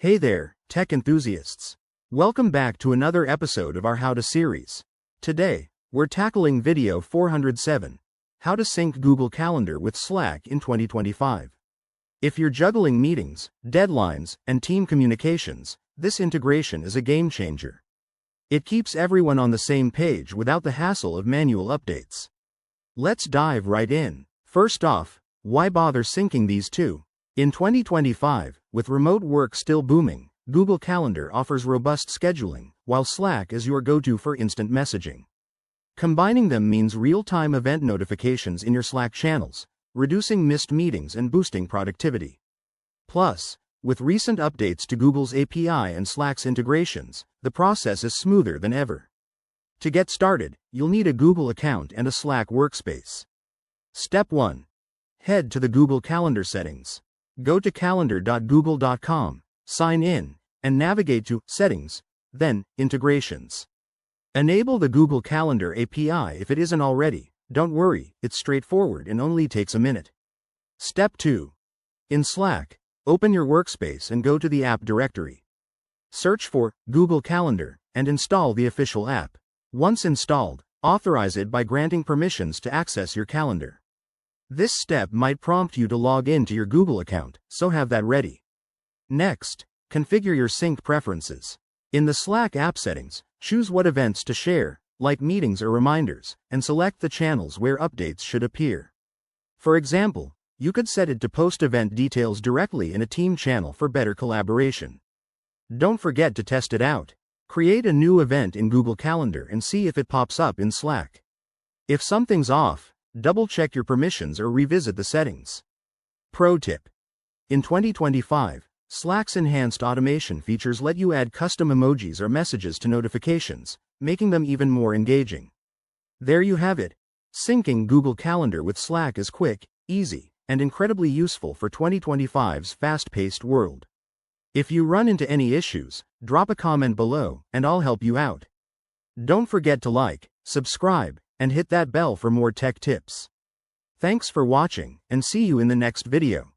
Hey there, tech enthusiasts. Welcome back to another episode of our How To series. Today, we're tackling video 407, How to Sync Google Calendar with Slack in 2025. If you're juggling meetings, deadlines, and team communications, this integration is a game changer. It keeps everyone on the same page without the hassle of manual updates. Let's dive right in. First off, why bother syncing these two? In 2025, with remote work still booming, Google Calendar offers robust scheduling, while Slack is your go-to for instant messaging. Combining them means real-time event notifications in your Slack channels, reducing missed meetings and boosting productivity. Plus, with recent updates to Google's API and Slack's integrations, the process is smoother than ever. To get started, you'll need a Google account and a Slack workspace. Step 1. Head to the Google Calendar settings. Go to calendar.google.com, sign in, and navigate to Settings, then Integrations. Enable the Google Calendar API if it isn't already. Don't worry, it's straightforward and only takes a minute. Step 2. In Slack, open your workspace and go to the app directory. Search for Google Calendar and install the official app. Once installed, authorize it by granting permissions to access your calendar. This step might prompt you to log in to your Google account, so have that ready. Next, configure your sync preferences. In the Slack app settings, choose what events to share, like meetings or reminders, and select the channels where updates should appear. For example, you could set it to post event details directly in a team channel for better collaboration. Don't forget to test it out. Create a new event in Google Calendar and see if it pops up in Slack. If something's off, double-check your permissions or revisit the settings. Pro tip. In 2025, Slack's enhanced automation features let you add custom emojis or messages to notifications, making them even more engaging. There you have it. Syncing Google Calendar with Slack is quick, easy, and incredibly useful for 2025's fast-paced world. If you run into any issues, drop a comment below, and I'll help you out. Don't forget to like, subscribe, and hit that bell for more tech tips. Thanks for watching, and see you in the next video.